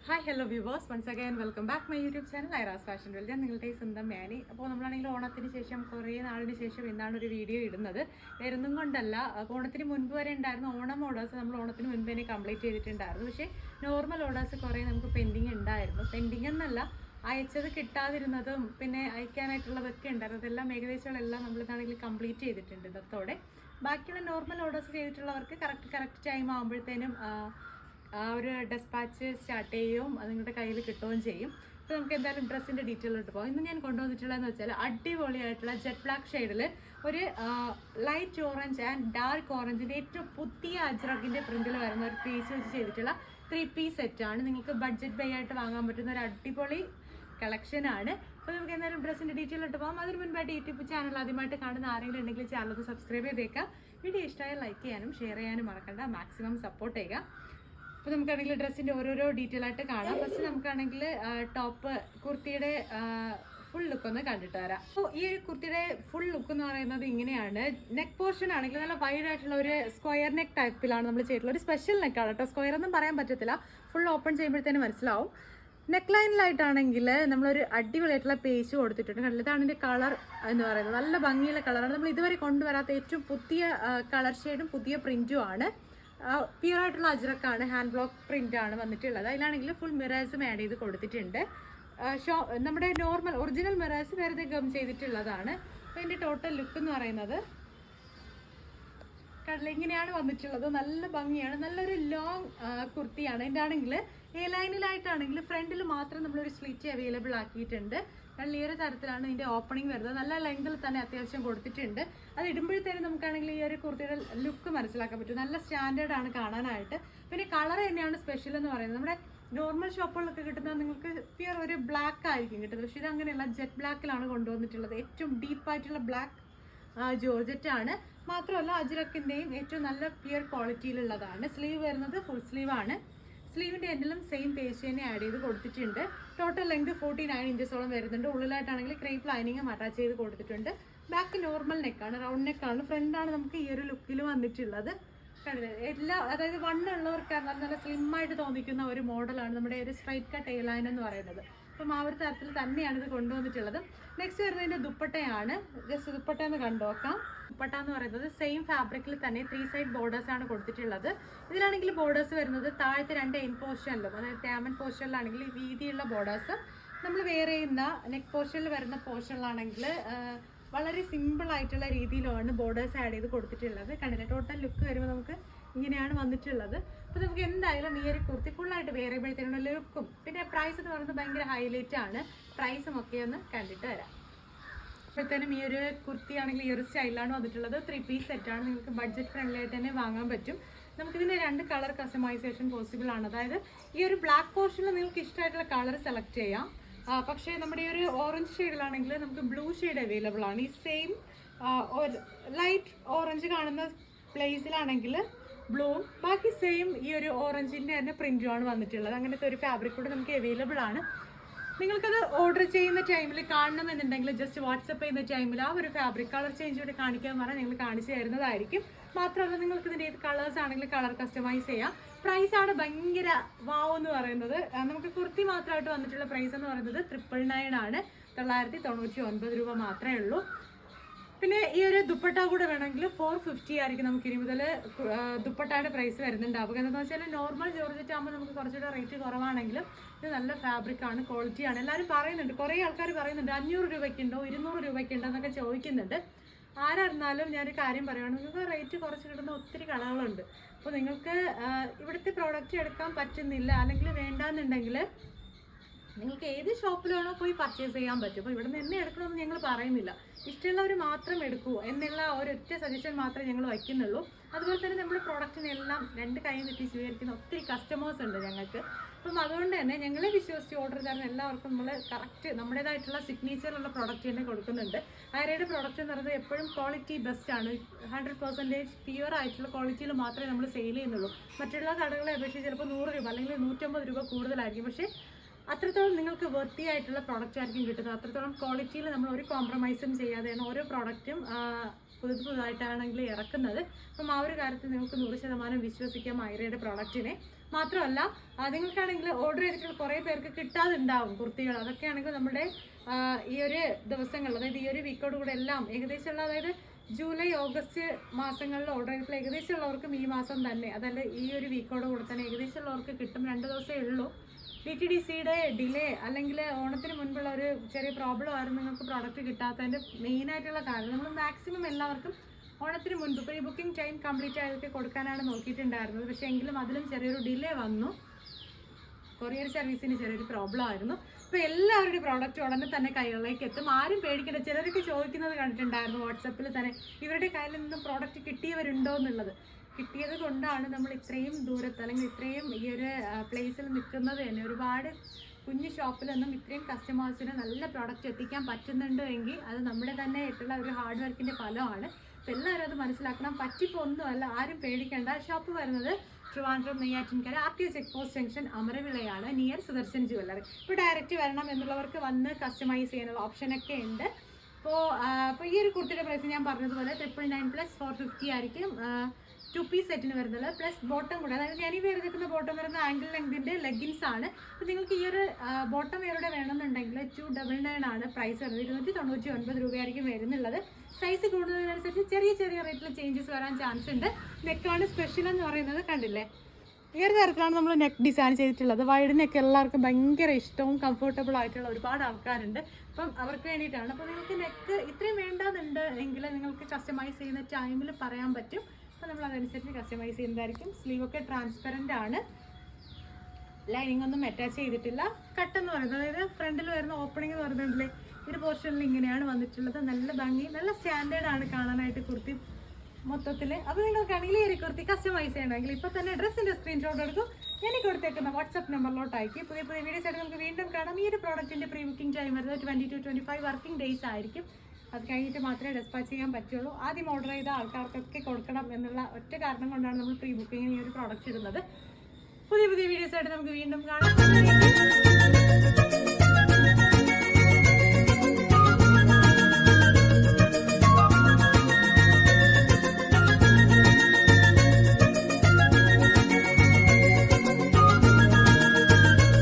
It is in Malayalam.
Hi hello viewers once again welcome back my YouTube channel Aira's fashion world. ഞാൻ നിങ്ങളുടെ സ്വന്തം മാനി. അപ്പോൾ നമ്മളാണെങ്കിൽ ഓണത്തിന് ശേഷം കുറേ നാളിന് ശേഷം ഇന്നാണ് ഒരു വീഡിയോ ഇടുന്നത്. വേറൊന്നും കൊണ്ടല്ല, ഓണത്തിന് മുൻപ് വരെ ഉണ്ടായിരുന്നു ഓണം ഓർഡേഴ്സ്. നമ്മൾ ഓണത്തിന് മുൻപ് തന്നെ കംപ്ലീറ്റ് ചെയ്തിട്ടുണ്ടായിരുന്നു. പക്ഷേ നോർമൽ ഓർഡേഴ്സ് കുറേ നമുക്ക് പെൻഡിങ് ഉണ്ടായിരുന്നു. പെൻഡിങ് എന്നല്ല, അയച്ചത് കിട്ടാതിരുന്നതും പിന്നെ അയക്കാനായിട്ടുള്ളതൊക്കെ ഉണ്ടായിരുന്നു. അതെല്ലാം ഏകദേശമെല്ലാം നമ്മളിതാണെങ്കിൽ കംപ്ലീറ്റ് ചെയ്തിട്ടുണ്ട് ഇന്നത്തോടെ. ബാക്കിയുള്ള നോർമൽ ഓർഡേഴ്സ് ചെയ്തിട്ടുള്ളവർക്ക് കറക്റ്റ് ടൈം ആകുമ്പോഴത്തേനും ഒരു ഡെസ്പാച്ച് സ്റ്റാർട്ട് ചെയ്യും, അത് നിങ്ങളുടെ കയ്യിൽ കിട്ടുകയും ചെയ്യും. അപ്പോൾ നമുക്ക് എന്തായാലും ഡ്രസ്സിൻ്റെ ഡീറ്റെയിലോട്ട് പോകാം. ഇന്ന് ഞാൻ കൊണ്ടുവന്നിട്ടുള്ളതെന്ന് വെച്ചാൽ അടിപൊളിയായിട്ടുള്ള ജെറ്റ് ബ്ലാക്ക് ഷെയ്ഡിൽ ഒരു ലൈറ്റ് ഓറഞ്ച് ആൻഡ് ഡാർക്ക് ഓറഞ്ചിൻ്റെ ഏറ്റവും പുതിയ അജ്രക്കിൻ്റെ പ്രിൻറ്റിൽ വരുന്ന ഒരു പീസ് വെച്ച് ചെയ്തിട്ടുള്ള 3 പീസ് സെറ്റാണ്. നിങ്ങൾക്ക് ബഡ്ജറ്റ് ബൈ ആയിട്ട് വാങ്ങാൻ പറ്റുന്ന ഒരു അടിപൊളി കളക്ഷനാണ്. അപ്പോൾ നമുക്ക് എന്തായാലും ഡ്രസ്സിൻ്റെ ഡീറ്റെയിലോട്ട് പോകാം. അതിന് മുൻപായിട്ട് യൂട്യൂബ് ചാനൽ ആദ്യമായിട്ട് കാണുന്ന ആരെങ്കിലും ഉണ്ടെങ്കിൽ ചാനൽ ഒന്ന് സബ്സ്ക്രൈബ് ചെയ്തേക്കാം. വീഡിയോ ഇഷ്ടമായാൽ ലൈക്ക് ചെയ്യാനും ഷെയർ ചെയ്യാനും മറക്കണ്ട. മാക്സിമം സപ്പോർട്ട് ചെയ്യുക. അപ്പോൾ നമുക്കാണെങ്കിൽ ഡ്രസ്സിൻ്റെ ഓരോരോ ഡീറ്റെയിൽ ആയിട്ട് കാണാം. ഫസ്റ്റ് നമുക്കാണെങ്കിൽ ടോപ്പ് കുർത്തിയുടെ ഫുൾ ലുക്ക് ഒന്ന് കണ്ടിട്ട് വരാം. അപ്പോൾ ഈ ഒരു കുർത്തിയുടെ ഫുൾ ലുക്ക് എന്ന് പറയുന്നത് ഇങ്ങനെയാണ്. നെക്ക് പോർഷൻ ആണെങ്കിൽ നല്ല വൈഡ് ആയിട്ടുള്ള ഒരു സ്ക്വയർ നെക്ക് ടൈപ്പിലാണ് നമ്മൾ ചെയ്തിട്ടുള്ളത്. ഒരു സ്പെഷ്യൽ നെക്കാണ് കേട്ടോ, സ്ക്വയർ ഒന്നും പറയാൻ പറ്റത്തില്ല. ഫുൾ ഓപ്പൺ ചെയ്യുമ്പോഴത്തേനും മനസ്സിലാവും. നെക്ക് ലൈനിലായിട്ടാണെങ്കിൽ നമ്മളൊരു അടിപൊളിയായിട്ടുള്ള പേജ് കൊടുത്തിട്ടുണ്ട്. കണ്ടില്ല, ഇതാണ് ഇതിൻ്റെ കളർ എന്ന് പറയുന്നത്. നല്ല ഭംഗിയുള്ള കളറാണ്. നമ്മൾ ഇതുവരെ കൊണ്ടുവരാത്ത ഏറ്റവും പുതിയ കളർ ഷെയ്ഡും പുതിയ പ്രിൻറ്റും ആണ്. പ്യുവർ ആയിട്ടുള്ള അജ്രക്കാണ്, ഹാൻഡ് ബ്ലോക്ക് പ്രിന്റ് ആണ് വന്നിട്ടുള്ളത്. അതിലാണെങ്കിൽ ഫുൾ മിറേഴ്സും ആഡ് ചെയ്ത് കൊടുത്തിട്ടുണ്ട്. നമ്മുടെ നോർമൽ ഒറിജിനൽ മിറേഴ്സ് വെറുതെ ഗം ചെയ്തിട്ടുള്ളതാണ്. അപ്പോൾ ഇതിൻ്റെ ടോട്ടൽ ലുക്ക് എന്ന് പറയുന്നത് കടല ഇങ്ങനെയാണ് വന്നിട്ടുള്ളത്. നല്ല ഭംഗിയാണ്, നല്ലൊരു ലോങ് കുർത്തിയാണ്. ഇതിൻ്റെ ആണെങ്കിൽ എ ലൈനിലായിട്ടാണെങ്കിൽ ഫ്രണ്ടിൽ മാത്രം നമ്മളൊരു സ്ലിറ്റ് അവൈലബിൾ ആക്കിയിട്ടുണ്ട്. നല്ല ഈ ഒരു തരത്തിലാണ് ഇതിൻ്റെ ഓപ്പണിംഗ് വരുന്നത്. നല്ല ലെങ്തിൽ തന്നെ അത്യാവശ്യം കൊടുത്തിട്ടുണ്ട്. അത് ഇടുമ്പോഴത്തേനും നമുക്കാണെങ്കിൽ ഈ ഒരു കുർത്തിയുടെ ലുക്ക് മനസ്സിലാക്കാൻ പറ്റും. നല്ല സ്റ്റാൻഡേർഡ് ആണ് കാണാനായിട്ട്. പിന്നെ കളർ തന്നെയാണ് സ്പെഷ്യൽ എന്ന് പറയുന്നത്. നമ്മുടെ നോർമൽ ഷോപ്പുകളിലൊക്കെ കിട്ടുന്നത് നിങ്ങൾക്ക് പ്യുവർ ഒരു ബ്ലാക്ക് ആയിരിക്കും കിട്ടുന്നത്. പക്ഷേ ഇത് അങ്ങനെയല്ല, ജെറ്റ് ബ്ലാക്കിലാണ് കൊണ്ടുവന്നിട്ടുള്ളത്. ഏറ്റവും ഡീപ്പായിട്ടുള്ള ബ്ലാക്ക് ജോർജറ്റ് ആണ്. മാത്രമല്ല അജ്രക്കിൻ്റെയും ഏറ്റവും നല്ല പ്യുവർ ക്വാളിറ്റിയിലുള്ളതാണ്. സ്ലീവ് വരുന്നത് ഫുൾ സ്ലീവ് ആണ്. സ്ലീവിൻ്റെ എൻഡിലും സെയിം പേജ് തന്നെ ആഡ് ചെയ്ത് കൊടുത്തിട്ടുണ്ട്. ടോട്ടൽ ലെങ്ത് 49 ഇഞ്ചസോളം വരുന്നുണ്ട്. ഉള്ളിലായിട്ടാണെങ്കിൽ ക്രേപ്പ് ലൈനിങ്ങും അറ്റാച്ച് ചെയ്ത് കൊടുത്തിട്ടുണ്ട്. ബാക്ക് നോർമൽ നെക്കാണ്, റൗണ്ട് നെക്കാണ്. ഫ്രണ്ടാണ് നമുക്ക് ഈ ഒരു ലുക്കിൽ വന്നിട്ടുള്ളത്. എല്ലാ അതായത് വണ്ണുള്ളവർക്ക് നല്ല സ്ലിം ആയിട്ട് തോന്നിക്കുന്ന ഒരു മോഡലാണ് നമ്മുടെ ഒരു സ്ട്രൈറ്റ് കട്ട് എ ലൈൻ എന്ന് പറയുന്നത്. അപ്പം ആ ഒരു തരത്തിൽ തന്നെയാണ് ഇത് കൊണ്ടുവന്നിട്ടുള്ളത്. നെക്സ്റ്റ് വരുന്നതിൻ്റെ ദുപ്പട്ടയാണ്. ജസ്റ്റ് ദുപ്പട്ട എന്ന് കണ്ടുനോക്കാം. ദുപ്പട്ട എന്ന് പറയുന്നത് സെയിം ഫാബ്രിക്കിൽ തന്നെ 3 സൈഡ് ബോർഡേഴ്സ് ആണ് കൊടുത്തിട്ടുള്ളത്. ഇതിലാണെങ്കിൽ ബോർഡേഴ്സ് വരുന്നത് താഴത്തെ 2 എൻ പോർഷനിലും, അതായത് ടാമൻ പോർഷനിലാണെങ്കിൽ വീതിയുള്ള ബോർഡേഴ്സ്, നമ്മൾ വെയർ ചെയ്യുന്ന നെക്ക് പോർഷനിൽ വരുന്ന പോർഷനിലാണെങ്കിൽ വളരെ സിമ്പിൾ ആയിട്ടുള്ള രീതിയിലാണ് ബോർഡേഴ്സ് ആഡ് ചെയ്ത് കൊടുത്തിട്ടുള്ളത്. കണ്ടില്ല, ടോട്ടൽ ലുക്ക് വരുമ്പോൾ നമുക്ക് ഇങ്ങനെയാണ് വന്നിട്ടുള്ളത്. അപ്പോൾ നമുക്ക് എന്തായാലും ഈ ഒരു കുർത്തി ഫുള്ളായിട്ട് വെയർ ചെയ്യുമ്പോഴത്തേനുള്ള ലുക്കും പിന്നെ പ്രൈസ് എന്ന് പറയുന്നത് ഭയങ്കര ഹൈലൈറ്റ് ആണ്. പ്രൈസും ഒക്കെ ഒന്ന് കണ്ടിട്ട് വരാം. അപ്പോഴത്തേനും ഈ ഒരു കുർത്തി ആണെങ്കിൽ ഈ ഒരു സ്റ്റൈലാണ് വന്നിട്ടുള്ളത്. 3 പീസ് സെറ്റാണ്. നിങ്ങൾക്ക് ബഡ്ജറ്റ് ഫ്രണ്ട്ലി ആയിട്ട് തന്നെ വാങ്ങാൻ പറ്റും. നമുക്കിതിൻ്റെ 2 കളർ കസ്റ്റമൈസേഷൻ പോസിബിൾ ആണ്. അതായത് ഈ ഒരു ബ്ലാക്ക് പോർഷനിൽ നിങ്ങൾക്ക് ഇഷ്ടമായിട്ടുള്ള കളർ സെലക്ട് ചെയ്യാം. പക്ഷേ നമ്മുടെ ഈ ഒരു ഓറഞ്ച് ഷെയ്ഡിലാണെങ്കിൽ നമുക്ക് ബ്ലൂ ഷെയ്ഡ് അവൈലബിൾ ആണ്. ഈ സെയിം ലൈറ്റ് ഓറഞ്ച് കാണുന്ന പ്ലേസിലാണെങ്കിൽ ബ്ലൂവും ബാക്കി സെയിം ഈ ഒരു ഓറഞ്ചിൻ്റെ തന്നെ പ്രിൻറ്റുമാണ് വന്നിട്ടുള്ളത്. അങ്ങനത്തെ ഒരു ഫാബ്രിക് കൂടെ നമുക്ക് അവൈലബിൾ ആണ്. നിങ്ങൾക്കത് ഓർഡർ ചെയ്യുന്ന ടൈമിൽ കാണണമെന്നുണ്ടെങ്കിൽ ജസ്റ്റ് വാട്സപ്പ് ചെയ്യുന്ന ടൈമിൽ ആ ഒരു ഫാബ്രിക് കളർ ചേഞ്ച് കൂടെ കാണിക്കാമെന്ന് പറഞ്ഞാൽ നിങ്ങൾ കാണിച്ചു തരുന്നതായിരിക്കും. മാത്രമല്ല നിങ്ങൾക്ക് ഇതിൻ്റെ ഏത് കളേഴ്സ് ആണെങ്കിൽ കളർ കസ്റ്റമൈസ് ചെയ്യാം. പ്രൈസാണ് ഭയങ്കര വാവ് എന്ന് പറയുന്നത്. നമുക്ക് കുർത്തി മാത്രമായിട്ട് വന്നിട്ടുള്ള പ്രൈസ് എന്ന് പറയുന്നത് 999 ആണ്. 999 രൂപ മാത്രമേ ഉള്ളൂ. പിന്നെ ഈ ഒരു ദുപ്പട്ട കൂടെ വേണമെങ്കിൽ 450 ആയിരിക്കും നമുക്ക് ഇനി മുതൽ ദുപ്പട്ടയുടെ പ്രൈസ് വരുന്നുണ്ടാവുക. എന്താണെന്ന് വെച്ചാൽ നോർമൽ ജോർജറ്റ് ആകുമ്പോൾ നമുക്ക് കുറച്ചുകൂടെ റേറ്റ് കുറവാണെങ്കിലും ഇത് നല്ല ഫാബ്രിക്കാണ്, ക്വാളിറ്റിയാണ്. എല്ലാവരും പറയുന്നുണ്ട്, കുറേ ആൾക്കാർ പറയുന്നുണ്ട് 500 രൂപയ്ക്കുണ്ടോ 200 രൂപയ്ക്കുണ്ടോ എന്നൊക്കെ ചോദിക്കുന്നുണ്ട്. ആരായിരുന്നാലും ഞാനൊരു കാര്യം പറയുകയാണ്, നിങ്ങൾക്ക് റേറ്റ് കുറച്ച് കിട്ടുന്ന ഒത്തിരി കടകളുണ്ട്. അപ്പോൾ നിങ്ങൾക്ക് ഇവിടുത്തെ പ്രോഡക്റ്റ് എടുക്കാൻ പറ്റുന്നില്ല അല്ലെങ്കിൽ വേണ്ടാന്നുണ്ടെങ്കിൽ നിങ്ങൾക്ക് ഏത് ഷോപ്പിലാണോ പോയി പർച്ചേസ് ചെയ്യാൻ പറ്റും. അപ്പോൾ ഇവിടെ നിന്ന് എന്നെ എടുക്കണമെന്ന് ഞങ്ങൾ പറയുന്നില്ല. ഇഷ്ടമുള്ളവർ മാത്രം എടുക്കൂ എന്നുള്ള ഒരൊറ്റ സജഷൻ മാത്രമേ ഞങ്ങൾ വയ്ക്കുന്നുള്ളൂ. അതുപോലെ തന്നെ നമ്മുടെ പ്രോഡക്റ്റിനെല്ലാം 2 കൈ നീട്ടി സ്വീകരിക്കുന്ന ഒത്തിരി കസ്റ്റമേഴ്സ് ഉണ്ട് ഞങ്ങൾക്ക്. അപ്പം അതുകൊണ്ട് തന്നെ ഞങ്ങളെ വിശ്വസിച്ച് ഓർഡർ തരുന്ന എല്ലാവർക്കും നമ്മൾ കറക്റ്റ് നമ്മുടേതായിട്ടുള്ള സിഗ്നേച്ചറുള്ള പ്രോഡക്റ്റ് തന്നെ കൊടുക്കുന്നുണ്ട്. ആരുടെ പ്രോഡക്റ്റ് എന്ന് പറയുന്നത് എപ്പോഴും ക്വാളിറ്റി ബെസ്റ്റ് ആണ്. 100% പ്യുവർ ആയിട്ടുള്ള ക്വാളിറ്റിയിൽ മാത്രമേ നമ്മൾ സെയിൽ ചെയ്യുന്നുള്ളൂ. മറ്റുള്ള കടകളെ അപേക്ഷിച്ച് ചിലപ്പോൾ 100 രൂപ അല്ലെങ്കിൽ 150 രൂപ കൂടുതലായിരിക്കും. പക്ഷേ അത്രത്തോളം നിങ്ങൾക്ക് വർത്തി ആയിട്ടുള്ള പ്രോഡക്റ്റ് ആയിരിക്കും കിട്ടുന്നത്. അത്രത്തോളം ക്വാളിറ്റിയിൽ നമ്മൾ ഒരു കോംപ്രമൈസും ചെയ്യാതെയാണ് ഓരോ പ്രോഡക്റ്റും പുതുതായിട്ടാണെങ്കിൽ ഇറക്കുന്നത്. അപ്പം ആ ഒരു കാര്യത്തിൽ നിങ്ങൾക്ക് 100% വിശ്വസിക്കാം മൈറയുടെ പ്രോഡക്റ്റിനെ. മാത്രമല്ല നിങ്ങൾക്കാണെങ്കിൽ ഓർഡർ ചെയ്തിട്ടുള്ള കുറേ പേർക്ക് കിട്ടാതുണ്ടാവും കുർത്തികൾ. അതൊക്കെയാണെങ്കിൽ നമ്മുടെ ഈ ഒരു ദിവസങ്ങൾ, അതായത് ഈ ഒരു വീക്കോട് കൂടെ എല്ലാം ഏകദേശമുള്ള, അതായത് ജൂലൈ ഓഗസ്റ്റ് മാസങ്ങളിൽ ഓർഡർ ചെയ്തിട്ടുള്ള ഏകദേശമുള്ളവർക്കും ഈ മാസം തന്നെ, അതല്ല ഈ ഒരു വീക്കോട് കൂടെ തന്നെ ഏകദേശമുള്ളവർക്ക് കിട്ടും. 2 ദിവസമേ ഉള്ളൂ. DTDCയുടെ ഡിലേ അല്ലെങ്കിൽ ഓണത്തിന് മുൻപുള്ള ഒരു ചെറിയ പ്രോബ്ലം ആയിരുന്നു നിങ്ങൾക്ക് പ്രോഡക്റ്റ് കിട്ടാത്തതിൻ്റെ മെയിനായിട്ടുള്ള കാരണം. നമ്മൾ മാക്സിമം എല്ലാവർക്കും ഓണത്തിന് മുൻപ് ഇപ്പോൾ ഈ ബുക്കിംഗ് ടൈം കംപ്ലീറ്റ് ആയിട്ട് കൊടുക്കാനാണ് നോക്കിയിട്ടുണ്ടായിരുന്നത്. പക്ഷേ എങ്കിലും അതിലും ചെറിയൊരു ഡിലേ വന്നു. കൊറിയർ സർവീസിന് ചെറിയൊരു പ്രോബ്ലം ആയിരുന്നു. ഇപ്പോൾ എല്ലാവരുടെയും പ്രോഡക്റ്റ് ഉടനെ തന്നെ കൈകളിലേക്ക് എത്തും. ആരും പേടിക്കേണ്ട. ചിലരൊക്കെ ചോദിക്കുന്നത് കണ്ടിട്ടുണ്ടായിരുന്നു വാട്സപ്പിൽ തന്നെ, ഇവരുടെ കയ്യിൽ നിന്നും പ്രോഡക്റ്റ് കിട്ടിയവരുണ്ടോ എന്നുള്ളത്. കിട്ടിയത് കൊണ്ടാണ് നമ്മൾ ഇത്രയും ദൂരത്ത് അല്ലെങ്കിൽ ഇത്രയും ഈ ഒരു പ്ലേസിൽ നിൽക്കുന്നത് തന്നെ. ഒരുപാട് കുഞ്ഞു ഷോപ്പിൽ നിന്നും ഇത്രയും കസ്റ്റമേഴ്സിന് നല്ല പ്രോഡക്റ്റ് എത്തിക്കാൻ പറ്റുന്നുണ്ട് എങ്കിൽ അത് നമ്മുടെ തന്നെ ആയിട്ടുള്ള ഒരു ഹാർഡ് വർക്കിൻ്റെ ഫലമാണ്. അപ്പോൾ എല്ലാവരും അത് മനസ്സിലാക്കണം. പറ്റിപ്പൊന്നുമല്ല, ആരും പേടിക്കേണ്ട. ഷോപ്പ് വരുന്നത് Trivandrum Neyyattinkara RTO check post junction അമരവിളയാണ്, നിയർ സുദർശൻ ജ്വല്ലറി. ഇപ്പോൾ ഡയറക്റ്റ് വരണം എന്നുള്ളവർക്ക് വന്ന് കസ്റ്റമൈസ് ചെയ്യാനുള്ള ഓപ്ഷനൊക്കെ ഉണ്ട്. അപ്പോൾ ഈ ഒരു കുർത്തിയുടെ പ്രൈസ് ഞാൻ പറഞ്ഞതുപോലെ 999 + 450 ആയിരിക്കും. 2 പീസ് സെറ്റിന് വരുന്നത് പ്ലസ് ബോട്ടം കൂടെ. അതായത് ഞാൻ ഈ എടുക്കുന്ന ബോട്ടം വരുന്ന ആംഗിൾ ലെങ്തിൻ്റെ ലെഗിൻസ് ആണ്. അപ്പോൾ നിങ്ങൾക്ക് ഈ ഒരു ബോട്ടം വേറെ വേണമെന്നുണ്ടെങ്കിൽ 299 ആണ് പ്രൈസ് വരുന്നത്. 299 രൂപയായിരിക്കും വരുന്നുള്ളത്. സൈസ് കൂടുന്നതിനനുസരിച്ച് ചെറിയ ചെറിയ റേറ്റിൽ ചേഞ്ചസ് വരാൻ ചാൻസ് ഉണ്ട്. നെക്കാണ് സ്പെഷ്യൽ എന്ന് പറയുന്നത്. കണ്ടില്ലേ, ഈ ഒരു തരത്തിലാണ് നമ്മൾ നെക്ക് ഡിസൈൻ ചെയ്തിട്ടുള്ളത്. വൈഡ് നെക്ക് എല്ലാവർക്കും ഭയങ്കര ഇഷ്ടവും കംഫർട്ടബിൾ ആയിട്ടുള്ള ഒരുപാട് ആൾക്കാരുണ്ട്. അപ്പം അവർക്ക് വേണ്ടിയിട്ടാണ്. അപ്പോൾ നിങ്ങൾക്ക് നെക്ക് ഇത്രയും വേണ്ടതുണ്ട് എങ്കിൽ നിങ്ങൾക്ക് കസ്റ്റമൈസ് ചെയ്യുന്ന ടൈമിൽ പറയാൻ പറ്റും. അപ്പോൾ നമ്മൾ അതനുസരിച്ച് കസ്റ്റമൈസ് ചെയ്യുന്നതായിരിക്കും. സ്ലീവൊക്കെ ട്രാൻസ്പെറൻ്റ് ആണ്. ലൈനിങ് ഒന്നും അറ്റാച്ച് ചെയ്തിട്ടില്ല. കട്ടെന്ന് പറയുന്നത്, അതായത് ഫ്രണ്ടിൽ വരുന്ന ഓപ്പണിംഗ് എന്ന് പറയുന്നുണ്ടല്ലേ, ഒരു പോർഷനിൽ ഇങ്ങനെയാണ് വന്നിട്ടുള്ളത്. നല്ല ഭംഗി, നല്ല സ്റ്റാൻഡേർഡ് ആണ് കാണാനായിട്ട് കുർത്തി മൊത്തത്തിൽ. അപ്പോൾ നിങ്ങൾക്കാണെങ്കിൽ ഈ ഒരു കുർത്തി കസ്റ്റമൈസ് ചെയ്യണമെങ്കിൽ ഇപ്പോൾ തന്നെ ഡ്രസ്സിൻ്റെ സ്ക്രീൻഷോട്ട് എടുക്കും. എനിക്ക് കൊടുത്തേക്കുന്ന വാട്സപ്പ് നമ്പറിലോട്ട് അയക്കും. പുതിയ വീഡിയോസ് ആയിട്ട് നമുക്ക് വീണ്ടും കാണാം. ഈ ഒരു പ്രോഡക്റ്റിൻ്റെ പ്രീ ബുക്കിംഗ് ടൈം വരുന്നത് 20 to 25 വർക്കിംഗ് ഡേയ്സ് ആയിരിക്കും. അത് കഴിഞ്ഞിട്ട് മാത്രമേ ഡെസ്പാച്ച് ചെയ്യാൻ പറ്റുള്ളൂ. ആദ്യം ഓർഡർ ചെയ്ത ആൾക്കാർക്കൊക്കെ കൊടുക്കണം എന്നുള്ള ഒറ്റ കാരണം കൊണ്ടാണ് നമ്മൾ പ്രീ ബുക്കിങ്ങിന് ഈ ഒരു പ്രോഡക്റ്റ് ഇടുന്നത്. പുതിയ വീഡിയോസ് ആയിട്ട് നമുക്ക് വീണ്ടും കാണാം.